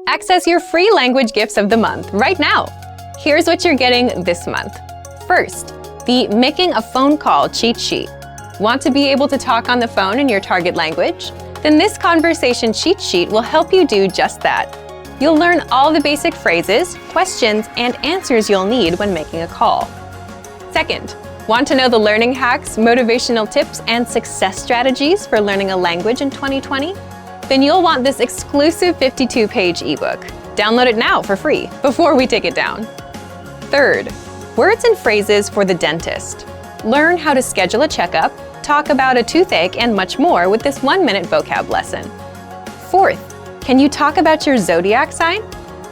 Access your free language gifts of the month right now. Here's what you're getting this month. First, the Making a Phone Call cheat sheet. Want to be able to talk on the phone in your target language? Then this conversation cheat sheet will help you do just that. You'll learn all the basic phrases, questions, and answers you'll need when making a call. Second, want to know the learning hacks, motivational tips, and success strategies for learning a language in 2020? Then you'll want this exclusive 52-page ebook. Download it now for free before we take it down. Third, words and phrases for the dentist. Learn how to schedule a checkup, talk about a toothache, and much more with this 1-minute vocab lesson. Fourth, can you talk about your zodiac sign?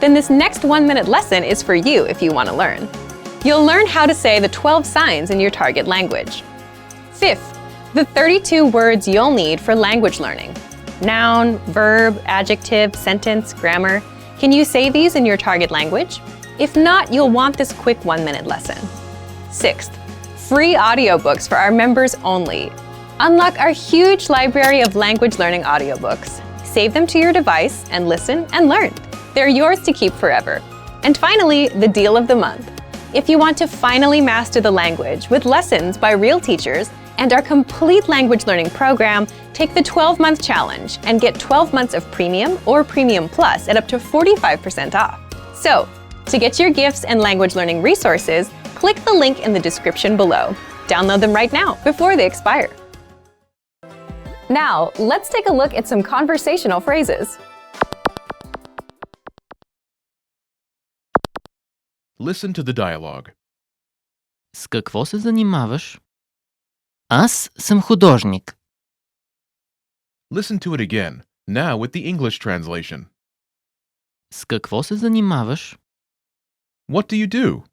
Then this next 1-minute lesson is for you if you want to learn. You'll learn how to say the 12 signs in your target language. Fifth, the 32 words you'll need for language learning. Noun, verb, adjective, sentence, grammar. Can you say these in your target language? If not, you'll want this quick 1-minute lesson. Sixth, free audiobooks for our members only. Unlock our huge library of language learning audiobooks. Save them to your device and listen and learn. They're yours to keep forever. And finally, the deal of the month. If you want to finally master the language with lessons by real teachers and our complete language learning program, take the 12-month challenge and get 12 months of Premium or Premium Plus at up to 45% off. So, to get your gifts and language learning resources, click the link in the description below. Download them right now before they expire. Now, let's take a look at some conversational phrases. Listen to the dialogue. С какво се занимаваш? Аз съм художник. Listen to it again, now with the English translation. С какво се занимаваш? What do you do?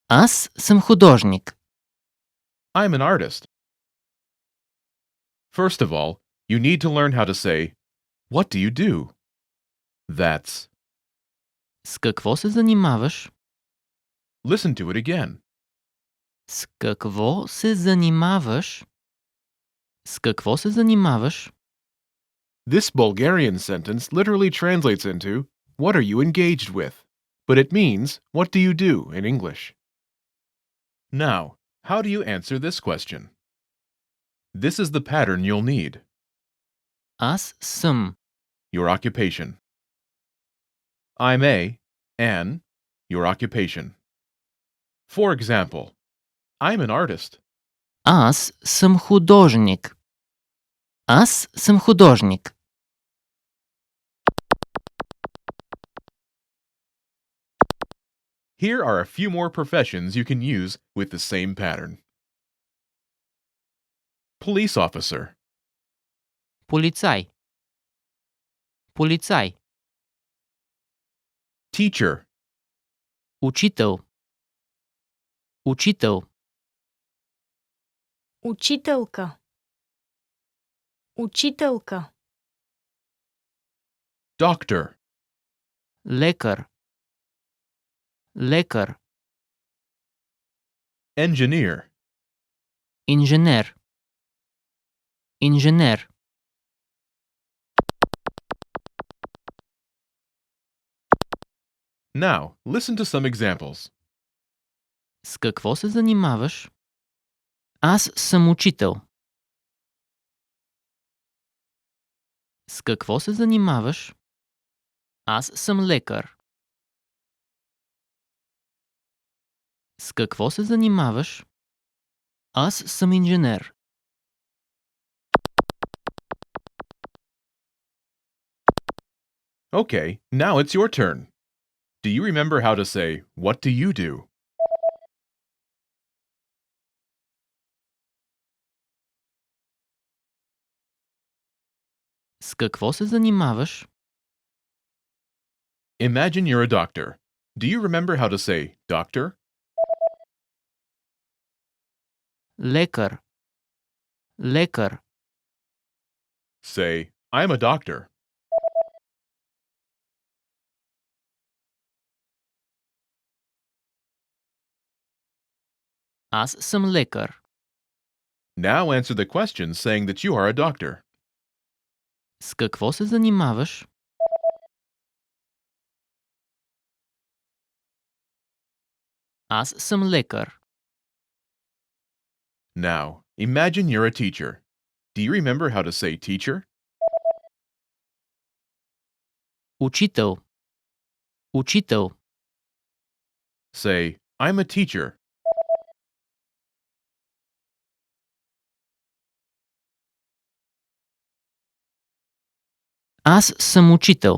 Аз съм художник. I'm an artist. First of all, you need to learn how to say, what do you do? That's. С какво се занимаваш? Listen to it again. С какво се занимаваш? С какво се занимаваш? This Bulgarian sentence literally translates into, what are you engaged with? But it means, what do you do in English? Now, how do you answer this question? This is the pattern you'll need. Аз съм. Your occupation. I'm an, your occupation. For example, I'm an artist. Аз съм художник. Аз съм художник. Here are a few more professions you can use with the same pattern. Police officer. Полицай. Полицай. Teacher. Учител. Учител. Учителка. Учителка. Doctor. Лекар. Лекар. Engineer. Инженер. Инженер. Now, listen to some examples. С какво се занимаваш? Аз съм учител. С какво се занимаваш? Аз съм лекар. С какво се занимаваш? Аз съм инженер. Okay, now it's your turn. Do you remember how to say, what do you do? С какво се занимаваш? Imagine you're a doctor. Do you remember how to say, doctor? Лекар. Лекар. Say, I'm a doctor. Аз съм лекар. Now answer the question saying that you are a doctor. С какво се занимаваш? Аз съм лекар. Now, imagine you're a teacher. Do you remember how to say teacher? Учител. Учител. Say, I'm a teacher. Аз съм учител.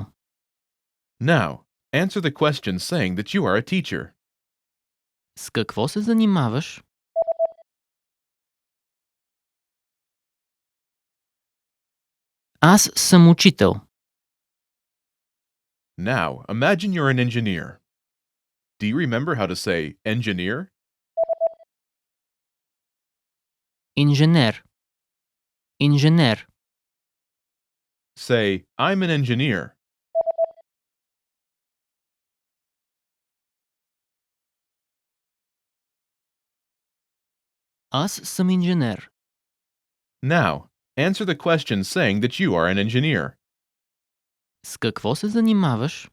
Now, answer the question saying that you are a teacher. С какво се занимаваш? Аз съм учител. Now, imagine you're an engineer. Do you remember how to say engineer? Инженер. Инженер. Say, I'm an engineer. Аз съм инженер. Now, answer the question saying that you are an engineer. С какво се занимаваш?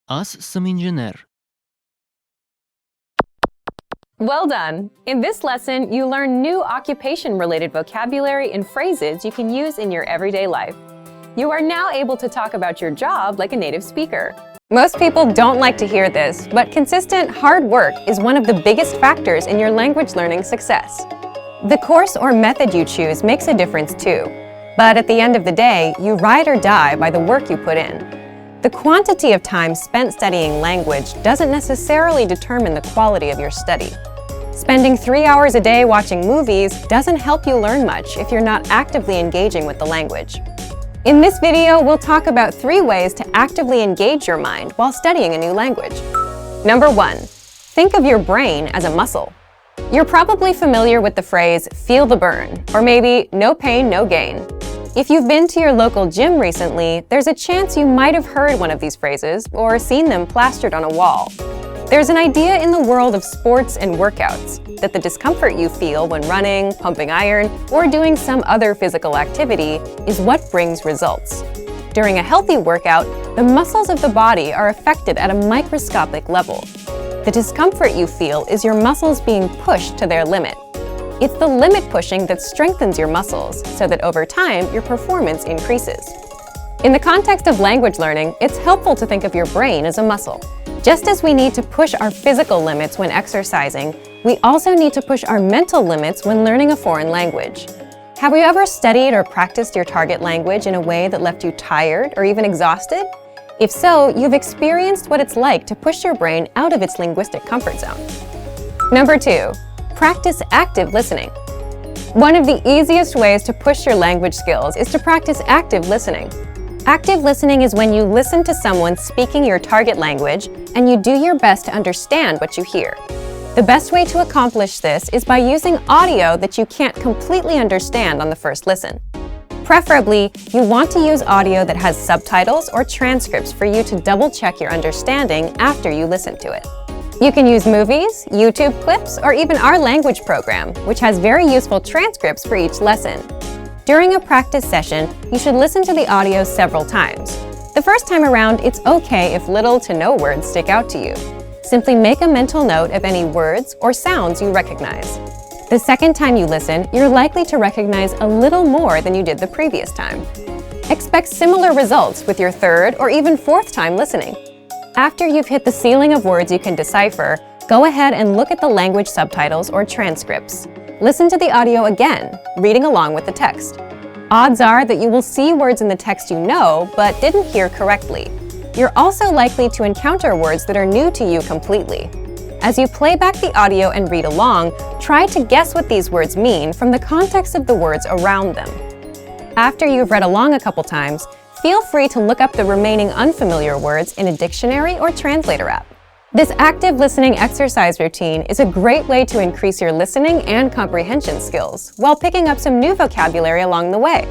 Аз съм инженер. Well done! In this lesson, you learn new occupation-related vocabulary and phrases you can use in your everyday life. You are now able to talk about your job like a native speaker. Most people don't like to hear this, but consistent hard work is one of the biggest factors in your language learning success. The course or method you choose makes a difference too. But at the end of the day, you ride or die by the work you put in. The quantity of time spent studying language doesn't necessarily determine the quality of your study. Spending 3 hours a day watching movies doesn't help you learn much if you're not actively engaging with the language. In this video, we'll talk about 3 ways to actively engage your mind while studying a new language. Number 1. Think of your brain as a muscle. You're probably familiar with the phrase, feel the burn, or maybe no pain, no gain. If you've been to your local gym recently, there's a chance you might have heard one of these phrases or seen them plastered on a wall. There's an idea in the world of sports and workouts that the discomfort you feel when running, pumping iron, or doing some other physical activity is what brings results. During a healthy workout, the muscles of the body are affected at a microscopic level. The discomfort you feel is your muscles being pushed to their limit. It's the limit pushing that strengthens your muscles so that over time your performance increases. In the context of language learning, it's helpful to think of your brain as a muscle. Just as we need to push our physical limits when exercising, we also need to push our mental limits when learning a foreign language. Have you ever studied or practiced your target language in a way that left you tired or even exhausted? If so, you've experienced what it's like to push your brain out of its linguistic comfort zone. Number 2. Practice active listening. One of the easiest ways to push your language skills is to practice active listening. Active listening is when you listen to someone speaking your target language and you do your best to understand what you hear. The best way to accomplish this is by using audio that you can't completely understand on the first listen. Preferably, you want to use audio that has subtitles or transcripts for you to double-check your understanding after you listen to it. You can use movies, YouTube clips, or even our language program, which has very useful transcripts for each lesson. During a practice session, you should listen to the audio several times. The first time around, it's okay if little to no words stick out to you. Simply make a mental note of any words or sounds you recognize. The second time you listen, you're likely to recognize a little more than you did the previous time. Expect similar results with your third or even fourth time listening. After you've hit the ceiling of words you can decipher, go ahead and look at the language subtitles or transcripts. Listen to the audio again, reading along with the text. Odds are that you will see words in the text you know but didn't hear correctly. You're also likely to encounter words that are new to you completely. As you play back the audio and read along, try to guess what these words mean from the context of the words around them. After you've read along a couple times, feel free to look up the remaining unfamiliar words in a dictionary or translator app. This active listening exercise routine is a great way to increase your listening and comprehension skills while picking up some new vocabulary along the way.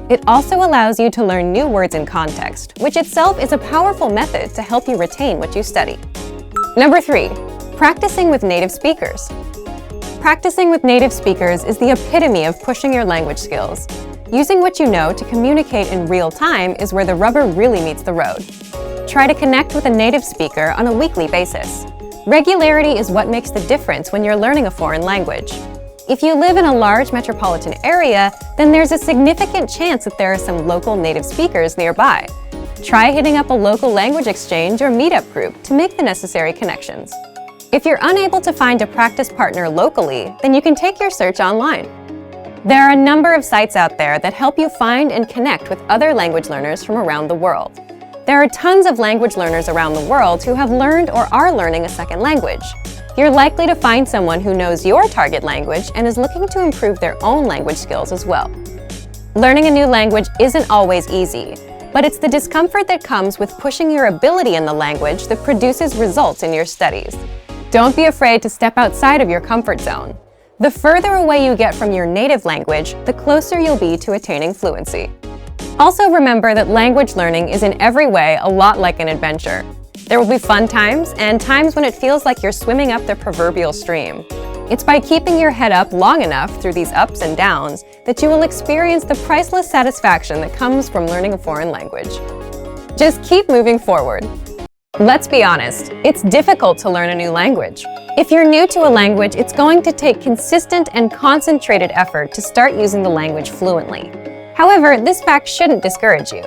It also allows you to learn new words in context, which itself is a powerful method to help you retain what you study. Number 3. Practicing with native speakers. Practicing with native speakers is the epitome of pushing your language skills. Using what you know to communicate in real time is where the rubber really meets the road. Try to connect with a native speaker on a weekly basis. Regularity is what makes the difference when you're learning a foreign language. If you live in a large metropolitan area, then there's a significant chance that there are some local native speakers nearby. Try hitting up a local language exchange or meetup group to make the necessary connections. If you're unable to find a practice partner locally, then you can take your search online. There are a number of sites out there that help you find and connect with other language learners from around the world. There are tons of language learners around the world who have learned or are learning a second language. You're likely to find someone who knows your target language and is looking to improve their own language skills as well. Learning a new language isn't always easy, but it's the discomfort that comes with pushing your ability in the language that produces results in your studies. Don't be afraid to step outside of your comfort zone. The further away you get from your native language, the closer you'll be to attaining fluency. Also remember that language learning is in every way a lot like an adventure. There will be fun times and times when it feels like you're swimming up the proverbial stream. It's by keeping your head up long enough through these ups and downs that you will experience the priceless satisfaction that comes from learning a foreign language. Just keep moving forward. Let's be honest, it's difficult to learn a new language. If you're new to a language, it's going to take consistent and concentrated effort to start using the language fluently. However, this fact shouldn't discourage you.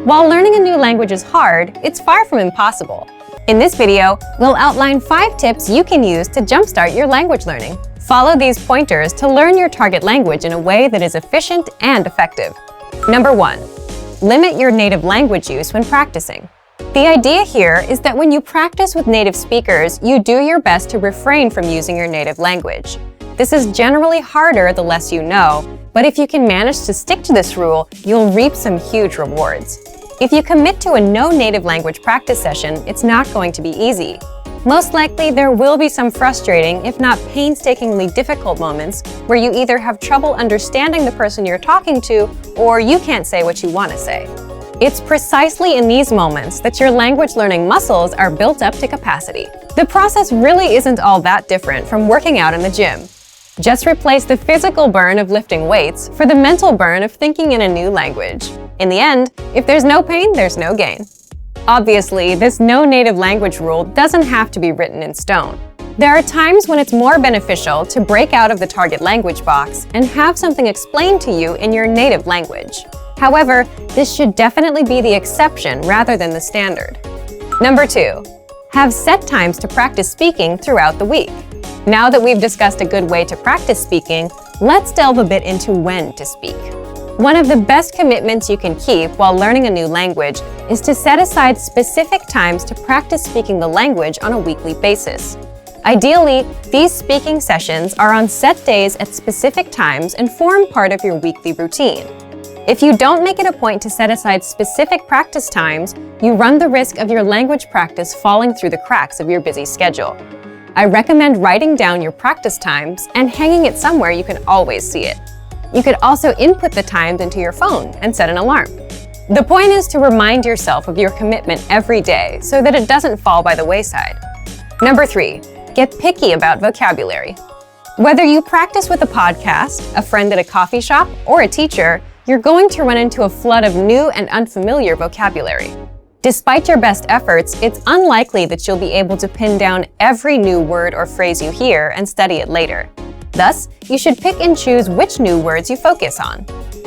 While learning a new language is hard, it's far from impossible. In this video, we'll outline 5 tips you can use to jumpstart your language learning. Follow these pointers to learn your target language in a way that is efficient and effective. Number 1. Limit your native language use when practicing. The idea here is that when you practice with native speakers, you do your best to refrain from using your native language. This is generally harder the less you know, but if you can manage to stick to this rule, you'll reap some huge rewards. If you commit to a no native language practice session, it's not going to be easy. Most likely, there will be some frustrating, if not painstakingly difficult moments where you either have trouble understanding the person you're talking to, or you can't say what you want to say. It's precisely in these moments that your language learning muscles are built up to capacity. The process really isn't all that different from working out in the gym. Just replace the physical burn of lifting weights for the mental burn of thinking in a new language. In the end, if there's no pain, there's no gain. Obviously, this no native language rule doesn't have to be written in stone. There are times when it's more beneficial to break out of the target language box and have something explained to you in your native language. However, this should definitely be the exception rather than the standard. Number 2. Have set times to practice speaking throughout the week. Now that we've discussed a good way to practice speaking, let's delve a bit into when to speak. One of the best commitments you can keep while learning a new language is to set aside specific times to practice speaking the language on a weekly basis. Ideally, these speaking sessions are on set days at specific times and form part of your weekly routine. If you don't make it a point to set aside specific practice times, you run the risk of your language practice falling through the cracks of your busy schedule. I recommend writing down your practice times and hanging it somewhere you can always see it. You could also input the times into your phone and set an alarm. The point is to remind yourself of your commitment every day so that it doesn't fall by the wayside. Number 3, get picky about vocabulary. Whether you practice with a podcast, a friend at a coffee shop, or a teacher, you're going to run into a flood of new and unfamiliar vocabulary. Despite your best efforts, it's unlikely that you'll be able to pin down every new word or phrase you hear and study it later. Thus, you should pick and choose which new words you focus on.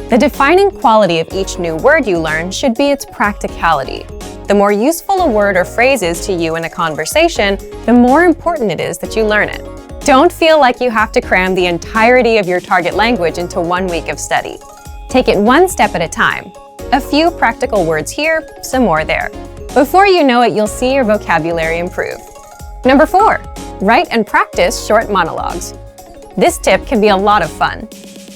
The defining quality of each new word you learn should be its practicality. The more useful a word or phrase is to you in a conversation, the more important it is that you learn it. Don't feel like you have to cram the entirety of your target language into 1 week of study. Take it one step at a time. A few practical words here, some more there. Before you know it, you'll see your vocabulary improve. Number 4, write and practice short monologues. This tip can be a lot of fun.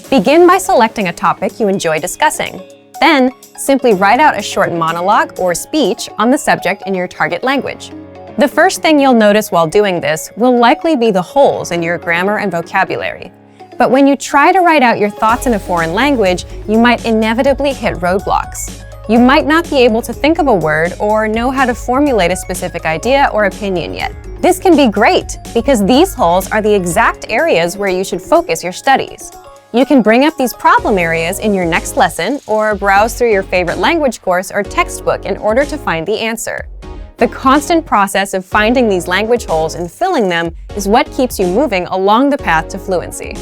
Begin by selecting a topic you enjoy discussing. Then, simply write out a short monologue or speech on the subject in your target language. The first thing you'll notice while doing this will likely be the holes in your grammar and vocabulary. But when you try to write out your thoughts in a foreign language, you might inevitably hit roadblocks. You might not be able to think of a word or know how to formulate a specific idea or opinion yet. This can be great because these holes are the exact areas where you should focus your studies. You can bring up these problem areas in your next lesson or browse through your favorite language course or textbook in order to find the answer. The constant process of finding these language holes and filling them is what keeps you moving along the path to fluency.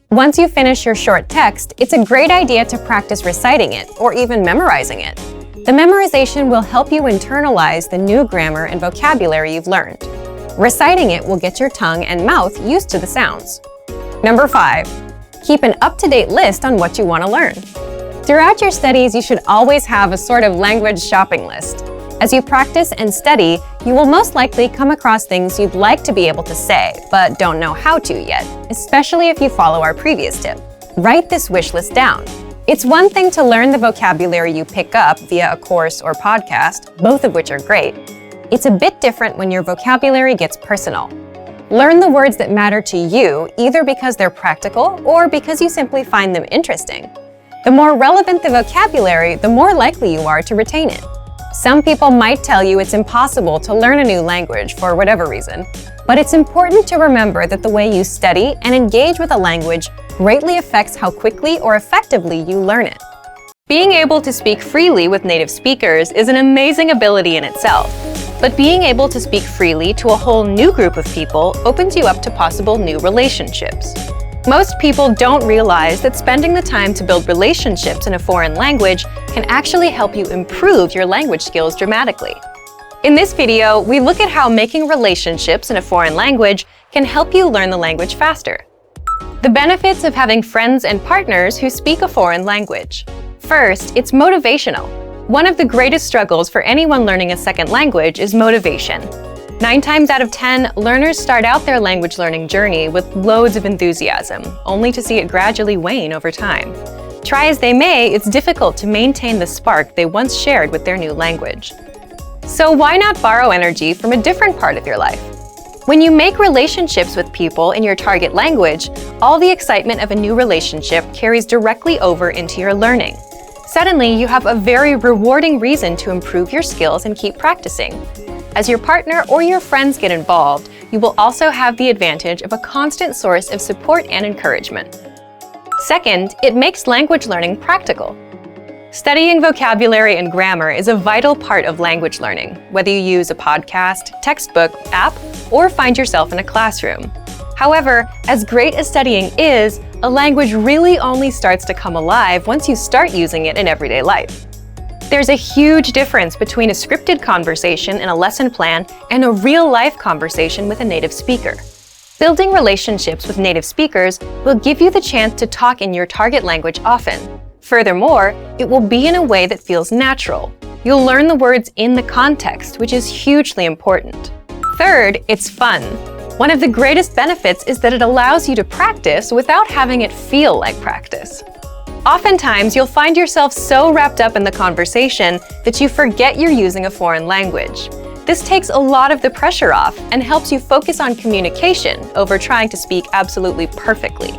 Once you finish your short text, it's a great idea to practice reciting it or even memorizing it. The memorization will help you internalize the new grammar and vocabulary you've learned. Reciting it will get your tongue and mouth used to the sounds. Number 5. Keep an up-to-date list on what you want to learn. Throughout your studies, you should always have a sort of language shopping list. As you practice and study, you will most likely come across things you'd like to be able to say, but don't know how to yet, especially if you follow our previous tip. Write this wish list down. It's one thing to learn the vocabulary you pick up via a course or podcast, both of which are great. It's a bit different when your vocabulary gets personal. Learn the words that matter to you, either because they're practical or because you simply find them interesting. The more relevant the vocabulary, the more likely you are to retain it. Some people might tell you it's impossible to learn a new language for whatever reason, but it's important to remember that the way you study and engage with a language greatly affects how quickly or effectively you learn it. Being able to speak freely with native speakers is an amazing ability in itself, but being able to speak freely to a whole new group of people opens you up to possible new relationships. Most people don't realize that spending the time to build relationships in a foreign language can actually help you improve your language skills dramatically. In this video, we look at how making relationships in a foreign language can help you learn the language faster. The benefits of having friends and partners who speak a foreign language. First, it's motivational. One of the greatest struggles for anyone learning a second language is motivation. 9 times out of 10, learners start out their language learning journey with loads of enthusiasm, only to see it gradually wane over time. Try as they may, it's difficult to maintain the spark they once shared with their new language. So why not borrow energy from a different part of your life? When you make relationships with people in your target language, all the excitement of a new relationship carries directly over into your learning. Suddenly, you have a very rewarding reason to improve your skills and keep practicing. As your partner or your friends get involved, you will also have the advantage of a constant source of support and encouragement. Second, it makes language learning practical. Studying vocabulary and grammar is a vital part of language learning, whether you use a podcast, textbook, app, or find yourself in a classroom. However, as great as studying is, a language really only starts to come alive once you start using it in everyday life. There's a huge difference between a scripted conversation in a lesson plan and a real-life conversation with a native speaker. Building relationships with native speakers will give you the chance to talk in your target language often. Furthermore, it will be in a way that feels natural. You'll learn the words in the context, which is hugely important. Third, it's fun. One of the greatest benefits is that it allows you to practice without having it feel like practice. Oftentimes, you'll find yourself so wrapped up in the conversation that you forget you're using a foreign language. This takes a lot of the pressure off and helps you focus on communication over trying to speak absolutely perfectly.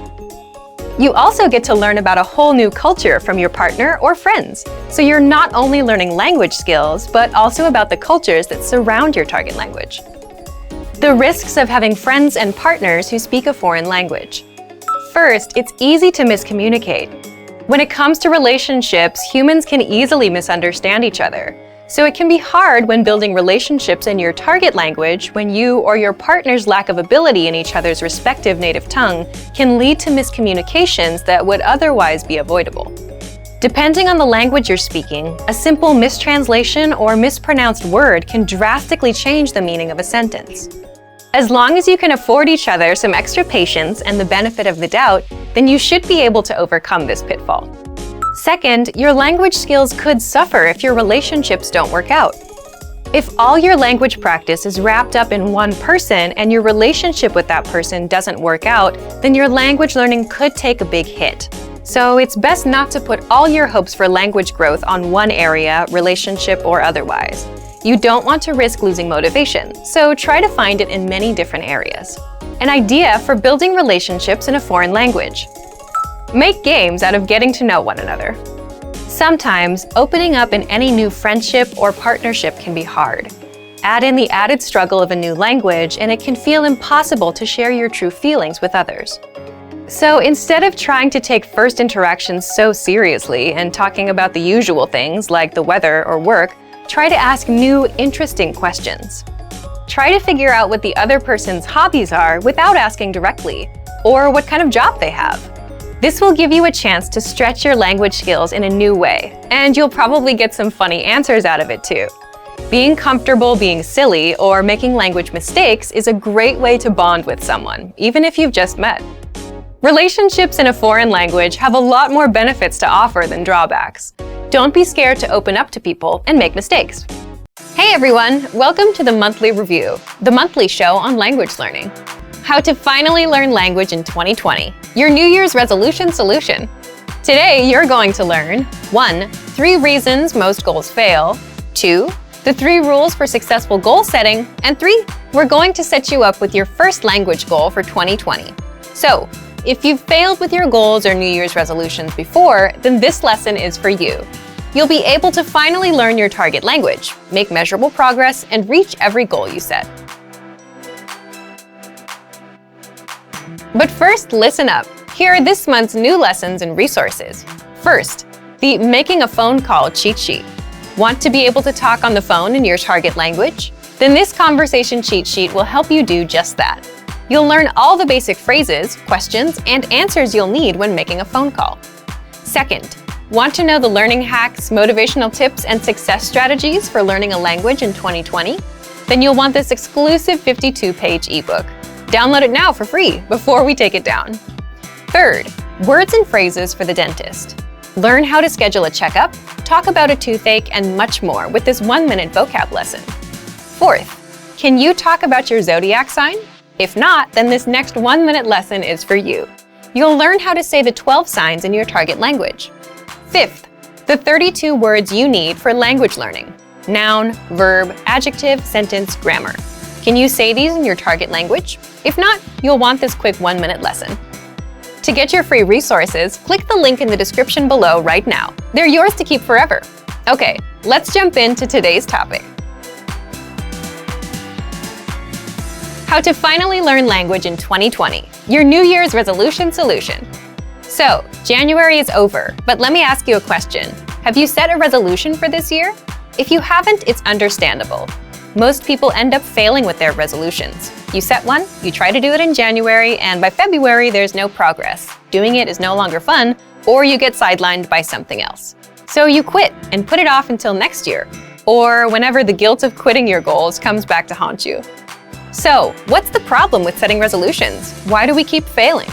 You also get to learn about a whole new culture from your partner or friends, so you're not only learning language skills, but also about the cultures that surround your target language. The risks of having friends and partners who speak a foreign language. First, it's easy to miscommunicate. When it comes to relationships, humans can easily misunderstand each other. So it can be hard when building relationships in your target language when you or your partner's lack of ability in each other's respective native tongue can lead to miscommunications that would otherwise be avoidable. Depending on the language you're speaking, a simple mistranslation or mispronounced word can drastically change the meaning of a sentence. As long as you can afford each other some extra patience and the benefit of the doubt, then you should be able to overcome this pitfall. Second, your language skills could suffer if your relationships don't work out. If all your language practice is wrapped up in one person and your relationship with that person doesn't work out, then your language learning could take a big hit. So it's best not to put all your hopes for language growth on one area, relationship or otherwise. You don't want to risk losing motivation, so try to find it in many different areas. An idea for building relationships in a foreign language. Make games out of getting to know one another. Sometimes, opening up in any new friendship or partnership can be hard. Add in the added struggle of a new language, and it can feel impossible to share your true feelings with others. So instead of trying to take first interactions so seriously and talking about the usual things like the weather or work, try to ask new, interesting questions. Try to figure out what the other person's hobbies are without asking directly, or what kind of job they have. This will give you a chance to stretch your language skills in a new way, and you'll probably get some funny answers out of it too. Being comfortable being silly or making language mistakes is a great way to bond with someone, even if you've just met. Relationships in a foreign language have a lot more benefits to offer than drawbacks. Don't be scared to open up to people and make mistakes. Hey everyone, welcome to the Monthly Review, the monthly show on language learning. How to finally learn language in 2020, your New Year's resolution solution. Today you're going to learn 1. 3 reasons most goals fail, 2. The 3 rules for successful goal setting, and 3. We're going to set you up with your first language goal for 2020. So, if you've failed with your goals or New Year's resolutions before, then this lesson is for you. You'll be able to finally learn your target language, make measurable progress, and reach every goal you set. But first, listen up. Here are this month's new lessons and resources. First, the Making a Phone Call cheat sheet. Want to be able to talk on the phone in your target language? Then this conversation cheat sheet will help you do just that. You'll learn all the basic phrases, questions, and answers you'll need when making a phone call. Second, want to know the learning hacks, motivational tips, and success strategies for learning a language in 2020? Then you'll want this exclusive 52-page ebook. Download it now for free before we take it down. Third, words and phrases for the dentist. Learn how to schedule a checkup, talk about a toothache, and much more with this 1-minute vocab lesson. Fourth, can you talk about your zodiac sign? If not, then this next 1-minute lesson is for you. You'll learn how to say the 12 signs in your target language. Fifth, the 32 words you need for language learning. Noun, verb, adjective, sentence, grammar. Can you say these in your target language? If not, you'll want this quick 1-minute lesson. To get your free resources, click the link in the description below right now. They're yours to keep forever. Okay, let's jump into today's topic. How to finally learn language in 2020, your New Year's resolution solution. So, January is over, but let me ask you a question. Have you set a resolution for this year? If you haven't, it's understandable. Most people end up failing with their resolutions. You set one, you try to do it in January, and by February there's no progress. Doing it is no longer fun, or you get sidelined by something else. So you quit and put it off until next year, or whenever the guilt of quitting your goals comes back to haunt you. So, what's the problem with setting resolutions? Why do we keep failing?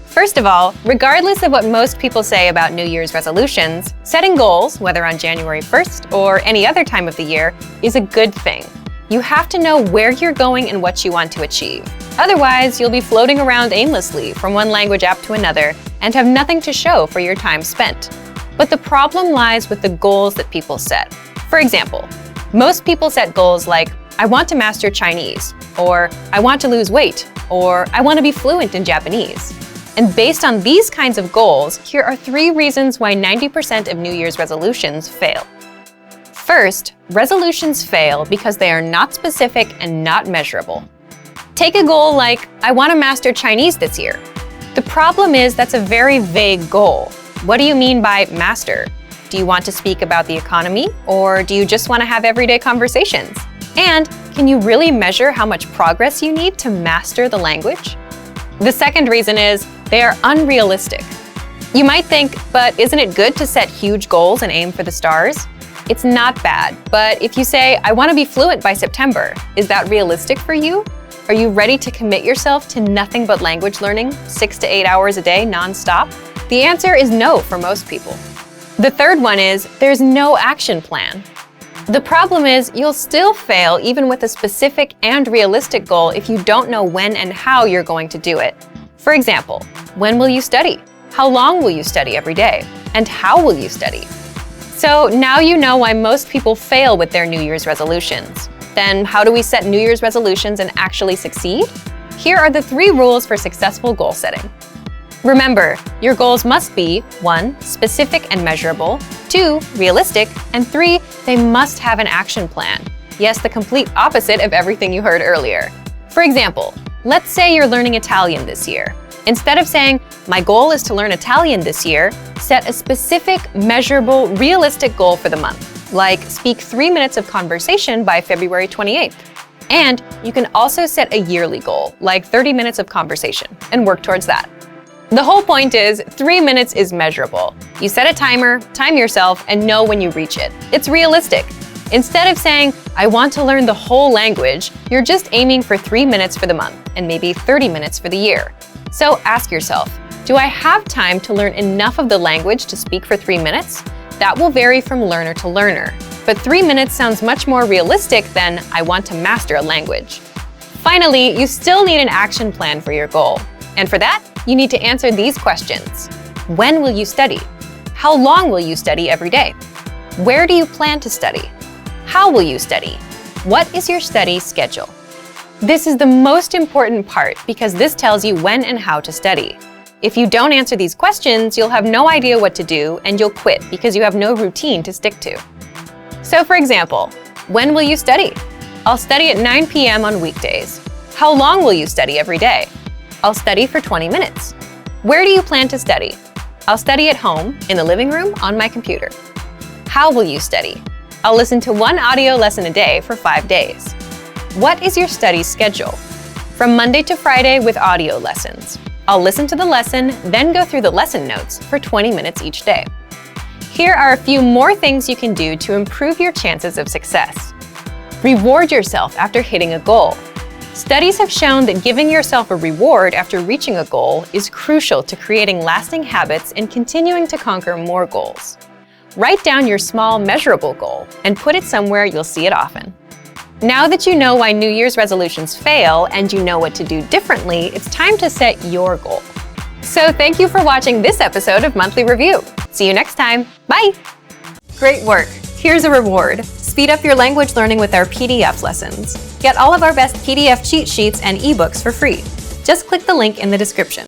First of all, regardless of what most people say about New Year's resolutions, setting goals, whether on January 1st or any other time of the year, is a good thing. You have to know where you're going and what you want to achieve. Otherwise, you'll be floating around aimlessly from one language app to another and have nothing to show for your time spent. But the problem lies with the goals that people set. For example, most people set goals like, I want to master Chinese, or I want to lose weight, or I want to be fluent in Japanese. And based on these kinds of goals, here are 3 reasons why 90% of New Year's resolutions fail. First, resolutions fail because they are not specific and not measurable. Take a goal like, I want to master Chinese this year. The problem is that's a very vague goal. What do you mean by master? Do you want to speak about the economy, or do you just want to have everyday conversations? And can you really measure how much progress you need to master the language? The second reason is they are unrealistic. You might think, but isn't it good to set huge goals and aim for the stars? It's not bad, but if you say, I want to be fluent by September, is that realistic for you? Are you ready to commit yourself to nothing but language learning, 6 to 8 hours a day non-stop? The answer is no for most people. The third one is there's no action plan. The problem is you'll still fail even with a specific and realistic goal if you don't know when and how you're going to do it. For example, when will you study? How long will you study every day? And how will you study? So now you know why most people fail with their New Year's resolutions. Then how do we set New Year's resolutions and actually succeed? Here are the 3 rules for successful goal setting. Remember, your goals must be 1. Specific and measurable, 2. Realistic, and 3. They must have an action plan. Yes, the complete opposite of everything you heard earlier. For example, let's say you're learning Italian this year. Instead of saying, "My goal is to learn Italian this year," set a specific, measurable, realistic goal for the month, like speak 3 minutes of conversation by February 28th. And you can also set a yearly goal, like 30 minutes of conversation, and work towards that. The whole point is, 3 minutes is measurable. You set a timer, time yourself, and know when you reach it. It's realistic. Instead of saying, "I want to learn the whole language," you're just aiming for 3 minutes for the month, and maybe 30 minutes for the year. So ask yourself, do I have time to learn enough of the language to speak for 3 minutes? That will vary from learner to learner, but 3 minutes sounds much more realistic than "I want to master a language." Finally, you still need an action plan for your goal. And for that, you need to answer these questions. When will you study? How long will you study every day? Where do you plan to study? How will you study? What is your study schedule? This is the most important part because this tells you when and how to study. If you don't answer these questions, you'll have no idea what to do and you'll quit because you have no routine to stick to. So for example, when will you study? I'll study at 9 p.m. on weekdays. How long will you study every day? I'll study for 20 minutes. Where do you plan to study? I'll study at home, in the living room, on my computer. How will you study? I'll listen to 1 audio lesson a day for 5 days. What is your study schedule? From Monday to Friday with audio lessons. I'll listen to the lesson, then go through the lesson notes for 20 minutes each day. Here are a few more things you can do to improve your chances of success. Reward yourself after hitting a goal. Studies have shown that giving yourself a reward after reaching a goal is crucial to creating lasting habits and continuing to conquer more goals. Write down your small, measurable goal and put it somewhere you'll see it often. Now that you know why New Year's resolutions fail and you know what to do differently, it's time to set your goal. So thank you for watching this episode of Monthly Review. See you next time. Bye! Great work! Here's a reward. Speed up your language learning with our PDF lessons. Get all of our best PDF cheat sheets and ebooks for free. Just click the link in the description.